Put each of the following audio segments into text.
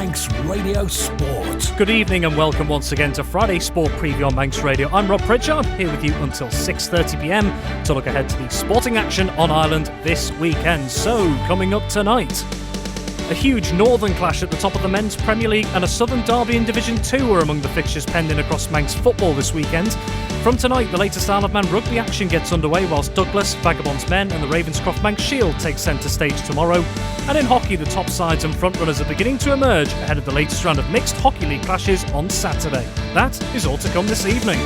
Manx Radio Sport. Good evening and welcome once again to Friday Sport Preview on Manx Radio. I'm Rob Pritchard, here with you until 6:30pm to look ahead to the sporting action on Ireland this weekend. So, coming up tonight, a huge northern clash at the top of the Men's Premier League and a southern derby in Division 2 are among the fixtures pending across Manx football this weekend. From tonight, the latest Isle of Man rugby action gets underway, whilst Douglas, Vagabonds Men and the Ravenscroft Manx Shield take centre stage tomorrow. And in hockey, the top sides and frontrunners are beginning to emerge ahead of the latest round of mixed hockey league clashes on Saturday. That is all to come this evening.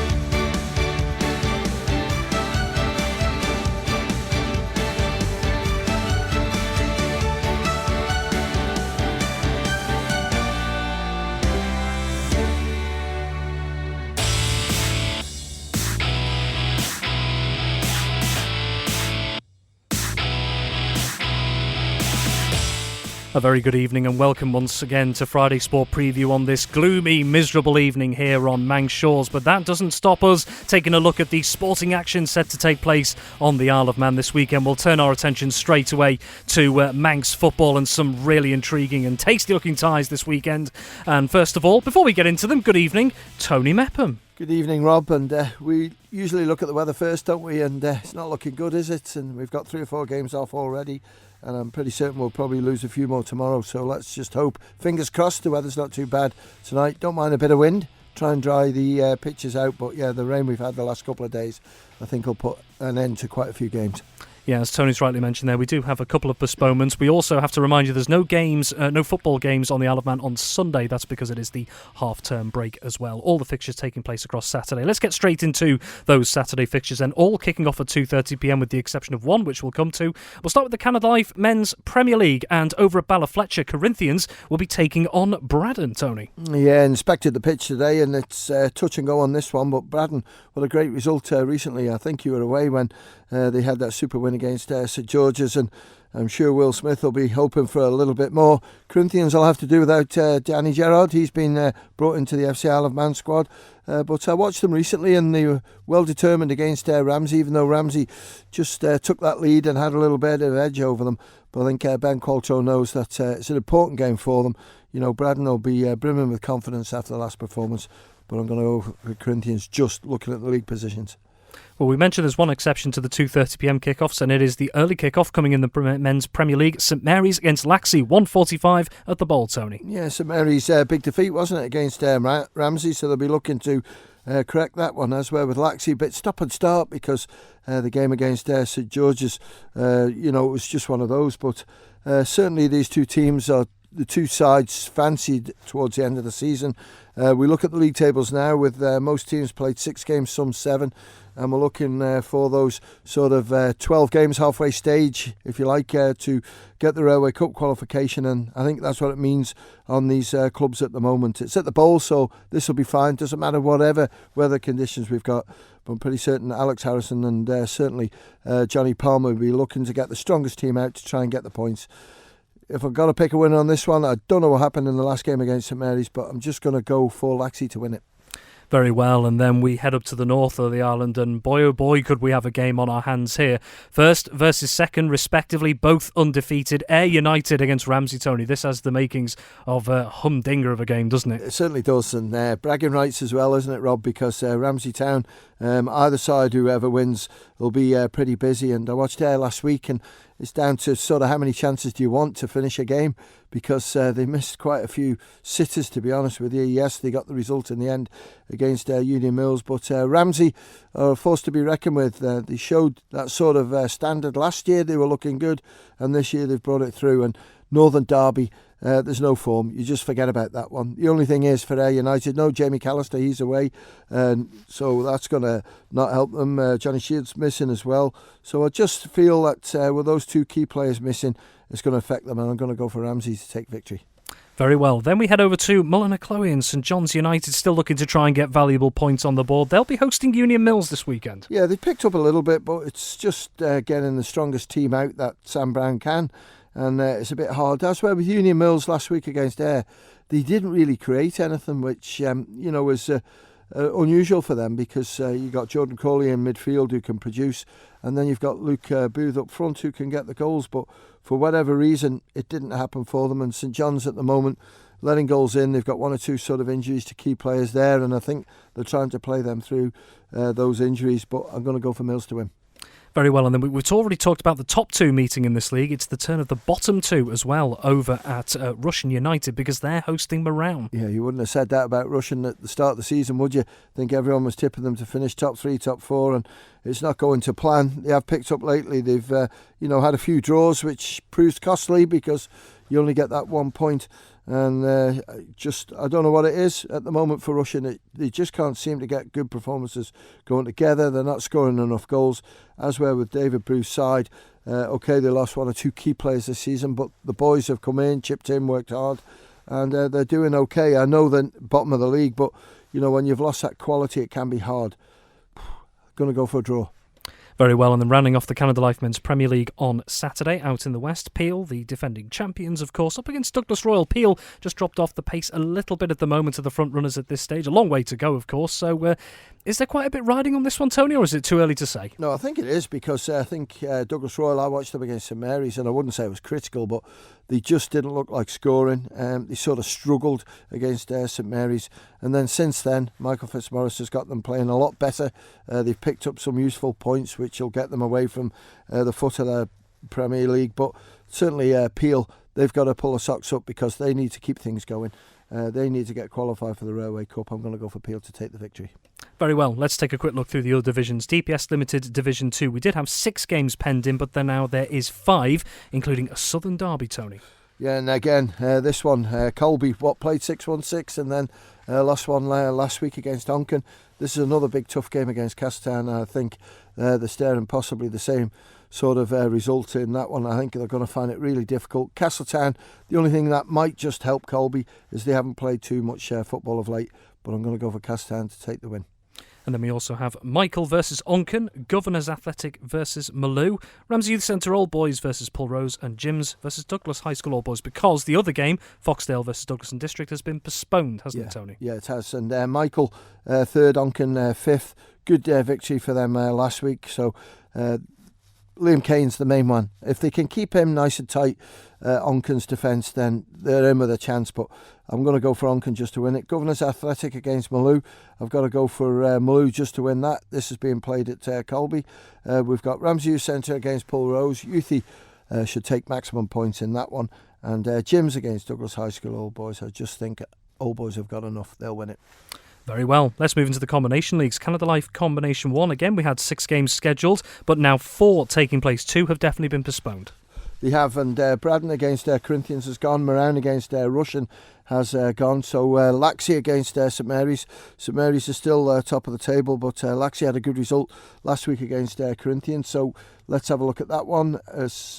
A very good evening and welcome once again to Friday Sport Preview on this gloomy, miserable evening here on Manx shores. But that doesn't stop us taking a look at the sporting action set to take place on the Isle of Man this weekend. We'll turn our attention straight away to Manx football and some really intriguing and tasty-looking ties this weekend. And first of all, before we get into them, good evening, Tony Mepham. Good evening, Rob. And we usually look at the weather first, don't we? And it's not looking good, is it? And we've got 3 or 4 games off already. And I'm pretty certain we'll probably lose a few more tomorrow. So let's just hope, fingers crossed, the weather's not too bad tonight. Don't mind a bit of wind. Try and dry the pitches out. But yeah, the rain we've had the last couple of days, I think will put an end to quite a few games. Yeah, as Tony's rightly mentioned there, we do have a couple of postponements. We also have to remind you there's no games, no football games on the Isle of Man on Sunday. That's because it is the half-term break as well. All the fixtures taking place across Saturday. Let's get straight into those Saturday fixtures then, all kicking off at 2:30pm with the exception of one, which we'll come to. We'll start with the Canada Life Men's Premier League, and over at Ballafletcher, Corinthians will be taking on Braddon, Tony. Yeah, inspected the pitch today, and it's touch and go on this one, but Braddon, what a great result recently. I think you were away when they had that super win against St George's, and I'm sure Will Smith will be hoping for a little bit more. Corinthians will have to do without Danny Gerrard. He's been brought into the FC Isle of Man squad, but I watched them recently and they were well determined against Ramsey, even though Ramsey just took that lead and had a little bit of edge over them. But I think Ben Qualtrough knows that it's an important game for them. You know, Braddon will be brimming with confidence after the last performance, but I'm going to go for Corinthians just looking at the league positions. Well, we mentioned there's one exception to the 2:30pm kickoffs, and it is the early kickoff coming in the Men's Premier League. St Mary's against Laxey, 1:45 at the Bowl, Tony. Yeah, St Mary's big defeat, wasn't it, against Ramsey, so they'll be looking to correct that one, as well with Laxey. But stop and start because the game against St George's, it was just one of those. But certainly these two teams are the two sides fancied towards the end of the season. We look at the league tables now with most teams played 6 games, some 7. And we're looking for those sort of 12 games halfway stage, if you like, to get the Railway Cup qualification. And I think that's what it means on these clubs at the moment. It's at the Bowl, so this will be fine. Doesn't matter whatever weather conditions we've got. But I'm pretty certain Alex Harrison and certainly Johnny Palmer will be looking to get the strongest team out to try and get the points. If I've got to pick a winner on this one, I don't know what happened in the last game against St Mary's, but I'm just going to go for Laxey to win it. Very well, and then we head up to the north of the island, and boy oh boy could we have a game on our hands here. First versus second respectively, both undefeated. Ayr United against Ramsey, Tony. This has the makings of a humdinger of a game, doesn't it? It certainly does, and bragging rights as well, isn't it, Rob? Because Ramsey Town, either side, whoever wins, will be pretty busy. And I watched Ayr last week, and it's down to sort of how many chances do you want to finish a game, because they missed quite a few sitters, to be honest with you. Yes, they got the result in the end against Union Mills, but Ramsey are a force to be reckoned with. They showed that sort of standard last year. They were looking good, and this year they've brought it through. And Northern Derby, there's no form. You just forget about that one. The only thing is for Ayr United, no Jamie Callister, he's away, so that's going to not help them. Johnny Shields missing as well. So I just feel that with those 2 key players missing, it's going to affect them, and I'm going to go for Ramsey to take victory. Very well. Then we head over to Mullinaklowey, and St John's United still looking to try and get valuable points on the board. They'll be hosting Union Mills this weekend. Yeah, they picked up a little bit, but it's just getting the strongest team out that Sam Brown can. And it's a bit hard. That's where with Union Mills last week against Ayr, they didn't really create anything, which was unusual for them, because you got Jordan Cawley in midfield who can produce, and then you've got Luke Booth up front who can get the goals. But for whatever reason, it didn't happen for them. And St John's at the moment, letting goals in. They've got one or two sort of injuries to key players there, and I think they're trying to play them through those injuries, but I'm going to go for Mills to win. Very well, and then we've already talked about the top two meeting in this league. It's the turn of the bottom two as well over at Russian United, because they're hosting Mepham. Yeah, you wouldn't have said that about Russian at the start of the season, would you? I think everyone was tipping them to finish top 3, top 4, and it's not going to plan. They have picked up lately. They've had a few draws, which proves costly because you only get that 1 point. And I don't know what it is at the moment for Russian. They just can't seem to get good performances going together. They're not scoring enough goals, as well with David Bruce's side. They lost one or two key players this season, but the boys have come in, chipped in, worked hard, and they're doing okay. I know they're bottom of the league, but when you've lost that quality, it can be hard. Going to go for a draw. Very well, and then rounding off the Canada Life Men's Premier League on Saturday out in the West, Peel, the defending champions, of course, up against Douglas Royal. Peel just dropped off the pace a little bit at the moment of the front runners at this stage. A long way to go, of course. So is there quite a bit riding on this one, Tony, or is it too early to say? No, I think it is, because I think Douglas Royal, I watched them against St Mary's, and I wouldn't say it was critical, but they just didn't look like scoring. They sort of struggled against St Mary's, and then since then Michael Fitzmaurice has got them playing a lot better. They've picked up some useful points which will get them away from the foot of the Premier League, but certainly Peel, they've got to pull the socks up because they need to keep things going. They need to get qualified for the Railway Cup. I'm going to go for Peel to take the victory. Very well, let's take a quick look through the other divisions. DPS Limited Division 2, we did have 6 games pending, but now there is 5, including a Southern derby, Tony. Yeah, and again, this one, Colby, played 6-1-6 and then lost one last week against Onken. This is another big tough game against Castletown. I think they're staring possibly the same sort of result in that one. I think they're going to find it really difficult. Castletown, the only thing that might just help Colby is they haven't played too much football of late, but I'm going to go for Castletown to take the win. And then we also have Michael versus Onken, Governors Athletic versus Maloo, Ramsey Youth Centre Old Boys versus Pulrose, and Jims versus Douglas High School Old Boys, because the other game, Foxdale versus Douglas and District, has been postponed, hasn't it, Tony? Yeah, it has. And Michael, 3rd, Onken 5th. Good victory for them last week. So Liam Kane's the main one. If they can keep him nice and tight, Onken's defence, then they're in with a chance. But I'm going to go for Onken just to win it. Governors Athletic against Maloo. I've got to go for Maloo just to win that. This is being played at Colby. We've got Ramsey Youth Centre against Pulrose. Youthy should take maximum points in that one. And Jims against Douglas High School Old Boys. I just think Old Boys have got enough. They'll win it. Very well. Let's move into the combination leagues. Canada Life Combination 1. Again, we had 6 games scheduled, but now 4 taking place. 2 have definitely been postponed. They have, and Braddon against Corinthians has gone. Moran against Russian has gone. So Laxey against St Mary's. St Mary's is still top of the table, but Laxey had a good result last week against Corinthians. So let's have a look at that one.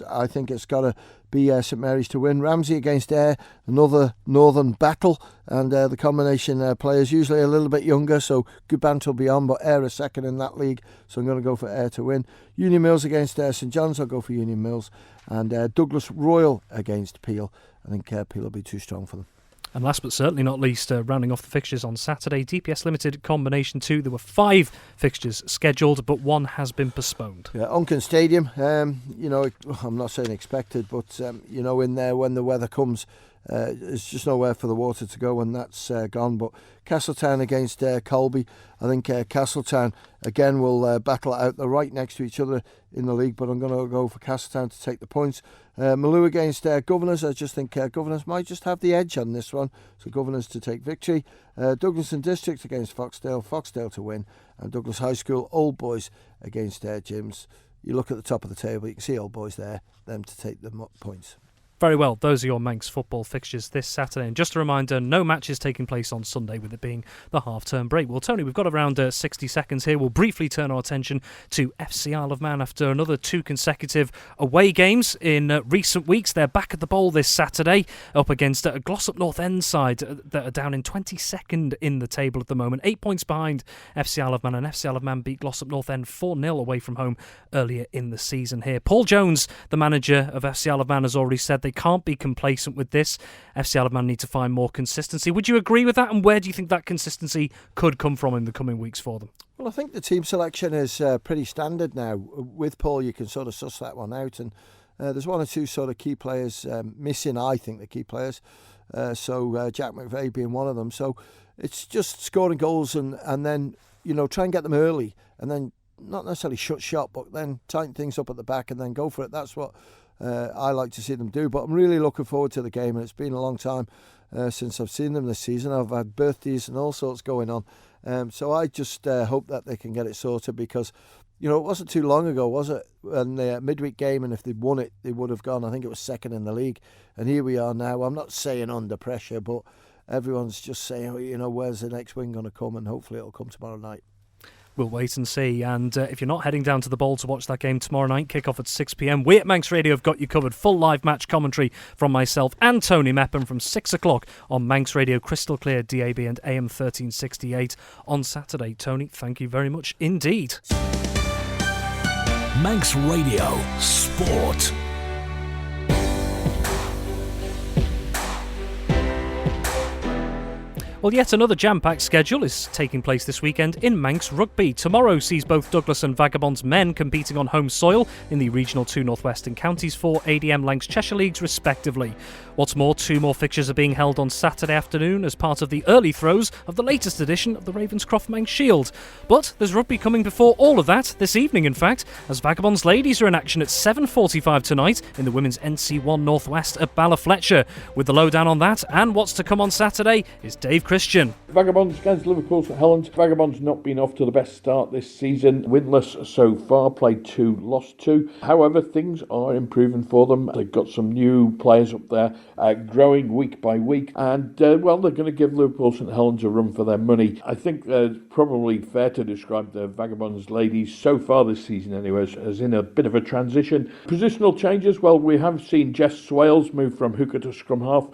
I think it's got to be St Mary's to win. Ramsey against Ayr, another northern battle, and the combination players usually a little bit younger, so good banter will be on, but Ayr are second in that league, so I'm going to go for Ayr to win. Union Mills against St John's, I'll go for Union Mills, and Douglas Royal against Peel. I think Peel will be too strong for them. And last but certainly not least, rounding off the fixtures on Saturday, DPS Limited Combination 2. There were 5 fixtures scheduled, but 1 has been postponed. Yeah, Onken Stadium, I'm not saying expected, but, in there when the weather comes, there's just nowhere for the water to go, and that's gone. But Castletown against Colby, I think Castletown, again, will battle it out. They're right next to each other in the league, but I'm going to go for Castletown to take the points. Maloo against Governors, I just think Governors might just have the edge on this one, so Governors to take victory. Douglas and District against Foxdale to win, and Douglas High School Old Boys against Jims. You look at the top of the table, you can see Old Boys there, them to take the points. Very well, those are your Manx football fixtures this Saturday. And just a reminder, no matches taking place on Sunday, with it being the half-term break. Well, Tony, we've got around 60 seconds here. We'll briefly turn our attention to FC Isle of Man after another 2 consecutive away games in recent weeks. They're back at the bowl this Saturday, up against a Glossop North End side that are down in 22nd in the table at the moment. 8 points behind FC Isle of Man, and FC Isle of Man beat Glossop North End 4-0 away from home earlier in the season here. Paul Jones, the manager of FC Isle of Man, has already said they can't be complacent with this. FC Isle of Man need to find more consistency. Would you agree with that? And where do you think that consistency could come from in the coming weeks for them? Well, I think the team selection is pretty standard now. With Paul, you can sort of suss that one out, and There's one or two sort of key players missing, I think, the key players. So Jack McVeigh being one of them. So it's just scoring goals and then, try and get them early and then not necessarily shut shop, but then tighten things up at the back and then go for it. That's what I like to see them do. But I'm really looking forward to the game, and it's been a long time since I've seen them this season. I've had birthdays and all sorts going on. So I just hope that they can get it sorted because, it wasn't too long ago, was it? And the midweek game, and if they'd won it, they would have gone, I think it was second in the league. And here we are now. I'm not saying under pressure, but everyone's just saying, where's the next win going to come? And hopefully it'll come tomorrow night. We'll wait and see. And if you're not heading down to the Bowl to watch that game tomorrow night, kick-off at 6 p.m, we at Manx Radio have got you covered. Full live match commentary from myself and Tony Mepham from 6 o'clock on Manx Radio, crystal clear DAB and AM 1368 on Saturday. Tony, thank you very much indeed. Manx Radio Sport. Well, yet another jam-packed schedule is taking place this weekend in Manx Rugby. Tomorrow sees both Douglas and Vagabonds men competing on home soil in the Regional 2 North Western Counties for ADM Lancs Cheshire Leagues, respectively. What's more, 2 more fixtures are being held on Saturday afternoon as part of the early throws of the latest edition of the Ravenscroft Manx Shield. But there's rugby coming before all of that, this evening in fact, as Vagabonds ladies are in action at 7:45 tonight in the Women's NC1 North West at Ballafletcher. With the lowdown on that and what's to come on Saturday is Dave Christian. Vagabonds against Liverpool St Helens. Vagabonds not been off to the best start this season. Winless so far, played 2, lost 2. However, things are improving for them. They've got some new players up there, growing week by week. And, they're going to give Liverpool St Helens a run for their money. I think it's probably fair to describe the Vagabonds ladies so far this season anyway as in a bit of a transition. Positional changes, well, we have seen Jess Swales move from hooker to scrum half.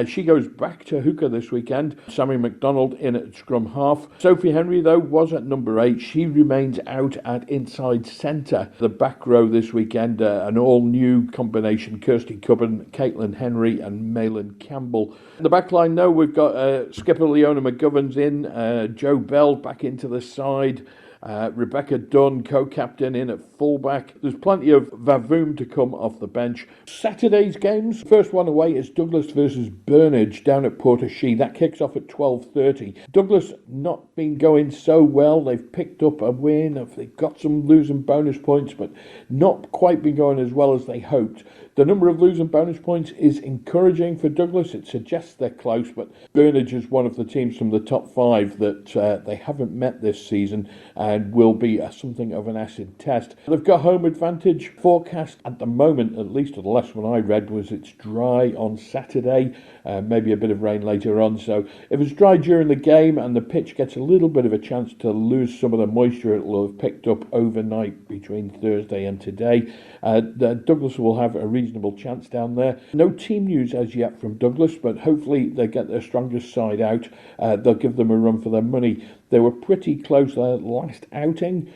She goes back to hooker this weekend. Sammy McDonald in at scrum half. Sophie Henry, though, was at number 8. She remains out at inside centre. The back row this weekend, an all-new combination. Kirsty Cubban, Caitlin Henry and Malin Campbell. In the back line, though, we've got skipper Leona McGovern's in. Jo Bell back into the side. Rebecca Dunn, co-captain, in at fullback. There's plenty of Vavoom to come off the bench. Saturday's games, first one away is Douglas versus Burnage down at Portashee. That kicks off at 12:30. Douglas not been going so well. They've picked up a win. They've got some losing bonus points, but not quite been going as well as they hoped. The number of losing bonus points is encouraging for Douglas. It suggests they're close, but Burnage is one of the teams from the top 5 that they haven't met this season and will be something of an acid test. They've got home advantage. Forecast at the moment, at least the last one I read, was it's dry on Saturday, maybe a bit of rain later on. So if it's dry during the game and the pitch gets a little bit of a chance to lose some of the moisture it will have picked up overnight between Thursday and today, Douglas will have a reasonable chance down there. No team news as yet from Douglas, but hopefully they get their strongest side out. They'll give them a run for their money. They were pretty close their last outing,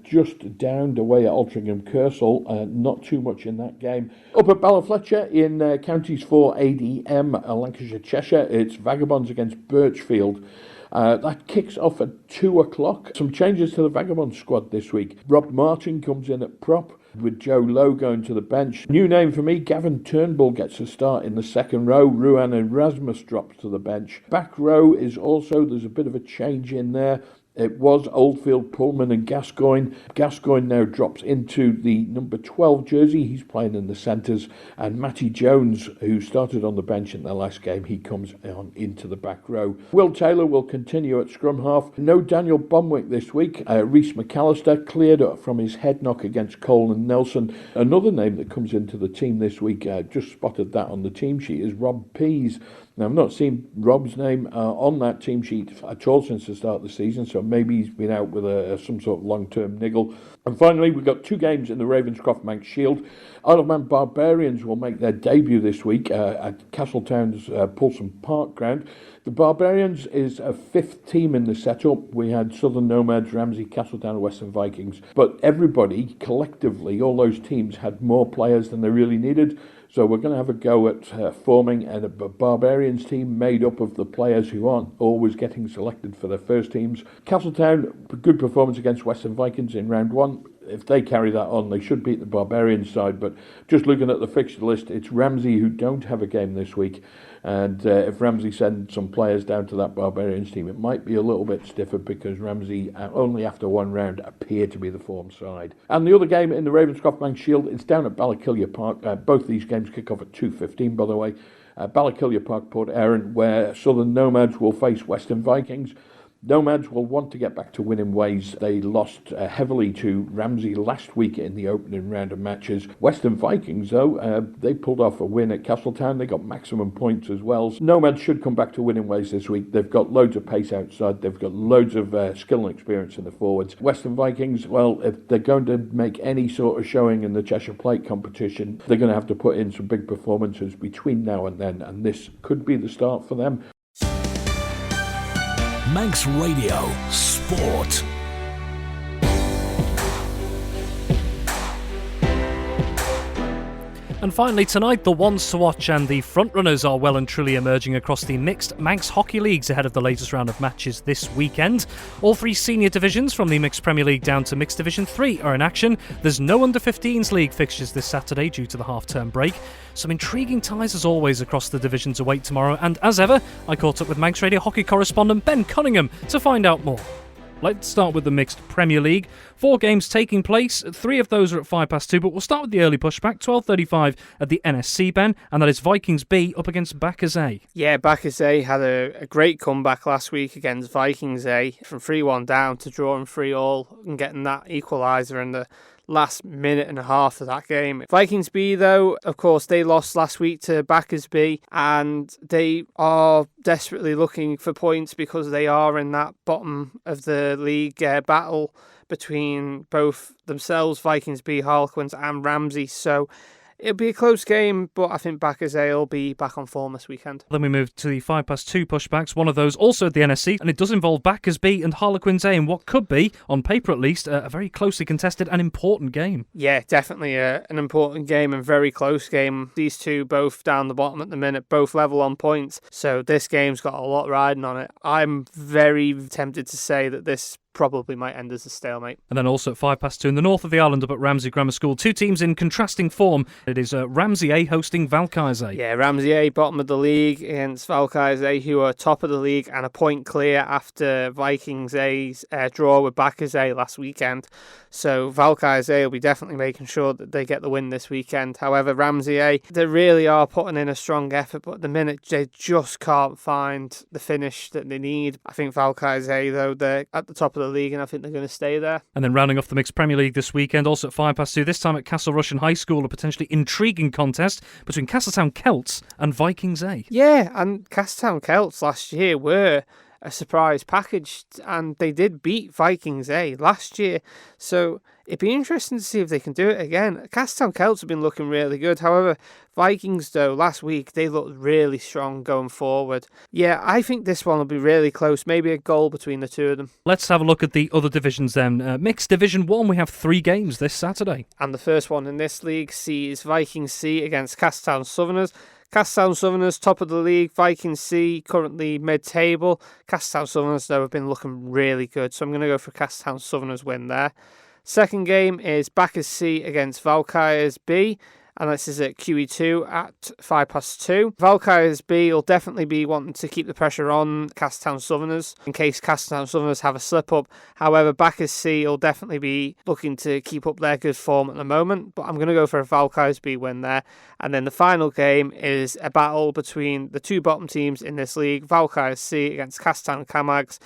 just downed away at Altrincham Kersal, not too much in that game. Up at Ballafletcher in Counties 4 ADM, Lancashire Cheshire, it's Vagabonds against Birchfield. That kicks off at 2 o'clock. Some changes to the Vagabond squad this week. Rob Martin comes in at prop, with Joe Lowe going to the bench. New name for me, Gavin Turnbull gets a start in the second row. Ruan Erasmus drops to the bench. Back row is also, there's a bit of a change in there. It was Oldfield, Pullman and Gascoigne. Gascoigne now drops into the number 12 jersey. He's playing in the centres. And Matty Jones, who started on the bench in their last game, he comes on into the back row. Will Taylor will continue at scrum half. No Daniel Bomwick this week. Rhys McAllister cleared up from his head knock against Cole and Nelson. Another name that comes into the team this week, just spotted that on the team sheet, is Rob Pease. Now, I've not seen Rob's name on that team sheet at all since the start of the season, so maybe he's been out with some sort of long-term niggle. And finally, we've got 2 games in the Ravenscroft Manx Shield. Isle of Man Barbarians will make their debut this week at Castletown's Paulson Park ground. The Barbarians is a 5th team in the setup. We had Southern Nomads, Ramsey, Castletown and Western Vikings. But everybody, collectively, all those teams had more players than they really needed. So we're going to have a go at forming a Barbarians team made up of the players who aren't always getting selected for their first teams. Castletown, good performance against Western Vikings in round 1. if they carry that on, they should beat the Barbarians side. But just looking at the fixture list, it's Ramsey who don't have a game this week. And if Ramsey sends some players down to that Barbarians team, it might be a little bit stiffer because Ramsey, only after one round, appear to be the form side. And the other game in the Ravenscroft Manx Shield, it's down at Ballakilya Park. Both these games kick off at 2:15, by the way. Ballakilya Park, Port Erin, where Southern Nomads will face Western Vikings. Nomads will want to get back to winning ways. They lost heavily to Ramsey last week in the opening round of matches. Western Vikings, though, they pulled off a win at Castletown. They got maximum points as well. Nomads should come back to winning ways this week. They've got loads of pace outside. They've got loads of skill and experience in the forwards. Western Vikings, well, if they're going to make any sort of showing in the Cheshire Plate competition, they're going to have to put in some big performances between now and then, and this could be the start for them. Manx Radio Sport. And finally tonight, the ones to watch and the frontrunners are well and truly emerging across the mixed Manx Hockey Leagues ahead of the latest round of matches this weekend. All three senior divisions, from the Mixed Premier League down to Mixed Division 3, are in action. There's no Under-15s League fixtures this Saturday due to the half-term break. Some intriguing ties as always across the divisions await tomorrow, and as ever, I caught up with Manx Radio hockey correspondent Ben Cunningham to find out more. Let's start with the Mixed Premier League. 4 games taking place, 3 of those are at 2:05, but we'll start with the early pushback, 12:35 at the NSC, Ben, and that is Vikings B up against Bacchus A. Yeah, Bacchus A had a great comeback last week against Vikings A, from 3-1 down to drawing 3-3 and getting that equaliser in the last minute and a half of that game. Vikings B, though, of course, they lost last week to Bacchus B, and they are desperately looking for points because they are in that bottom of the league battle between both themselves, Vikings B, Harlequins and Ramsey. So it'll be a close game, but I think Bacchus A will be back on form this weekend. Then we move to the 2:05 pushbacks, one of those also at the NSC, and it does involve Bacchus B and Harlequins A in what could be, on paper at least, a very closely contested and important game. Yeah, definitely an important game and very close game. These two both down the bottom at the minute, both level on points, so this game's got a lot riding on it. I'm very tempted to say that this probably might end as a stalemate. And then also at 2:05 in the north of the island up at Ramsey Grammar School, 2 teams in contrasting form. It is Ramsey A hosting Valkyries A. Yeah, Ramsey A bottom of the league against Valkyries A, who are top of the league and a point clear after Vikings A's draw with Bacchus A last weekend. So Valkyries A will be definitely making sure that they get the win this weekend. However, Ramsey A, they really are putting in a strong effort, but at the minute they just can't find the finish that they need. I think Valkyries A, though, they're at the top of the league and I think they're going to stay there. And then rounding off the Mixed Premier League this weekend, also at 2:05, this time at Castle Rushen High School, a potentially intriguing contest between Castletown Celts and Vikings A. Yeah, and Castletown Celts last year were a surprise package, and they did beat Vikings A last year, so it'd be interesting to see if they can do it again. Castletown Celts have been looking really good. However, Vikings, though, last week, they looked really strong going forward. Yeah, I think this one will be really close, maybe a goal between the two of them. Let's have a look at the other divisions then. Mixed Division 1, we have 3 games this Saturday. And the first one in this league sees Vikings C against Castletown Southerners. Castletown Southerners, top of the league. Vikings C, currently mid-table. Castletown Southerners, though, have been looking really good, so I'm going to go for Castletown Southerners win there. Second game is Bacchus C against Valkyries B, and this is at QE2 at 2:05. Valkyries B will definitely be wanting to keep the pressure on Castletown Southerners in case Castletown Southerners have a slip-up. However, Bacchus C will definitely be looking to keep up their good form at the moment, but I'm going to go for a Valkyries B win there. And then the final game is a battle between the 2 bottom teams in this league, Valkyries C against Castletown Camags.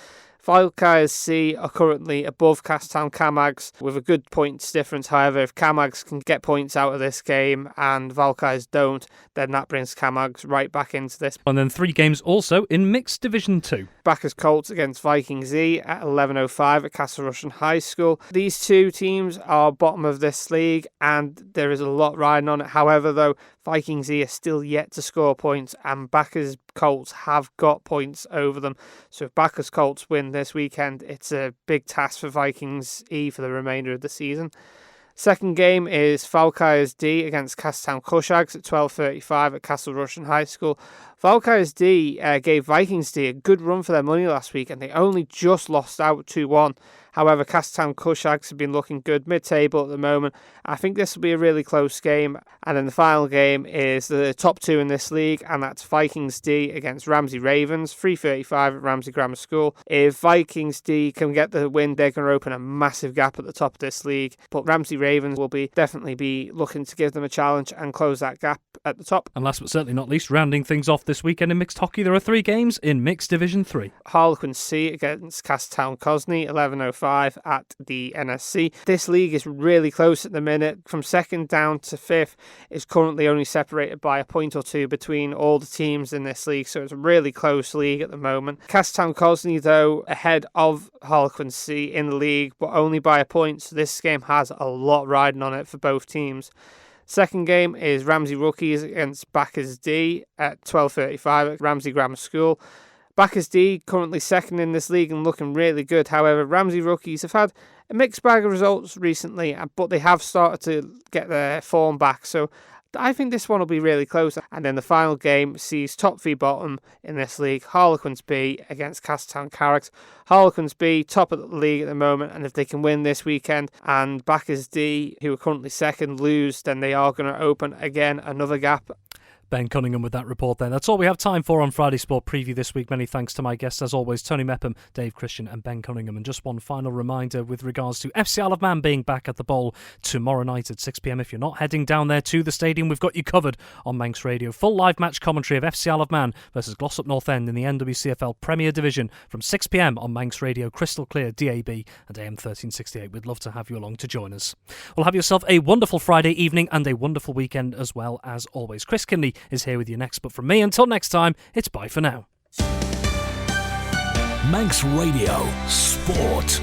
Valkyries C are currently above Castletown Camags with a good points difference. However, if Camags can get points out of this game and Valkyries don't, then that brings Camags right back into this. And then 3 games also in Mixed Division 2. Bacchus Colts against Vikings E at 11:05 at Castle Rushen High School. These 2 teams are bottom of this league and there is a lot riding on it. However, though, Vikings E are still yet to score points and Bacchus Colts have got points over them. So if Bacchus Colts win this weekend, it's a big task for Vikings E for the remainder of the season. Second game is Valkyries D against Castletown Cushags at 12:35 at Castle Rushen High School. Valkyries D gave Vikings D a good run for their money last week and they only just lost out 2-1. However, Castertown Cushags have been looking good mid-table at the moment. I think this will be a really close game. And then the final game is the top two in this league, and that's Vikings D against Ramsey Ravens, 3:35 at Ramsey Grammar School. If Vikings D can get the win, they're going to open a massive gap at the top of this league. But Ramsey Ravens will definitely be looking to give them a challenge and close that gap at the top. And last but certainly not least, rounding things off this weekend in mixed hockey, there are 3 games in Mixed Division 3. Harlequin C against Castertown Cosney, 11:05 at the NSC. This league is really close at the minute. From second down to fifth is currently only separated by a point or two between all the teams in this league, so it's a really close league at the moment. Castertown Cosney, though, ahead of Harlequin C in the league, but only by a point, so this game has a lot riding on it for both teams. Second game is Ramsey Rookies against Backers D at 12:35 at Ramsey Grammar School. Backers D currently second in this league and looking really good. However, Ramsey Rookies have had a mixed bag of results recently, but they have started to get their form back. So I think this one will be really close. And then the final game sees top v bottom in this league, Harlequins B against Castertown Carracks. Harlequins B, top of the league at the moment, and if they can win this weekend and Backers D, who are currently second, lose, then they are going to open again another gap. Ben Cunningham with that report there. That's all we have time for on Friday Sport Preview this week. Many thanks to my guests, as always, Tony Mepham, Dave Christian and Ben Cunningham. And just one final reminder with regards to FC Isle of Man being back at the Bowl tomorrow night at 6 p.m. If you're not heading down there to the stadium, we've got you covered on Manx Radio. Full live match commentary of FC Isle of Man versus Glossop North End in the NWCFL Premier Division from 6 p.m. on Manx Radio, crystal clear DAB and AM 1368. We'd love to have you along to join us. Well, have yourself a wonderful Friday evening and a wonderful weekend as well, as always. Chris Kinley is here with you next, but from me, until next time, it's bye for now. Manx Radio Sport.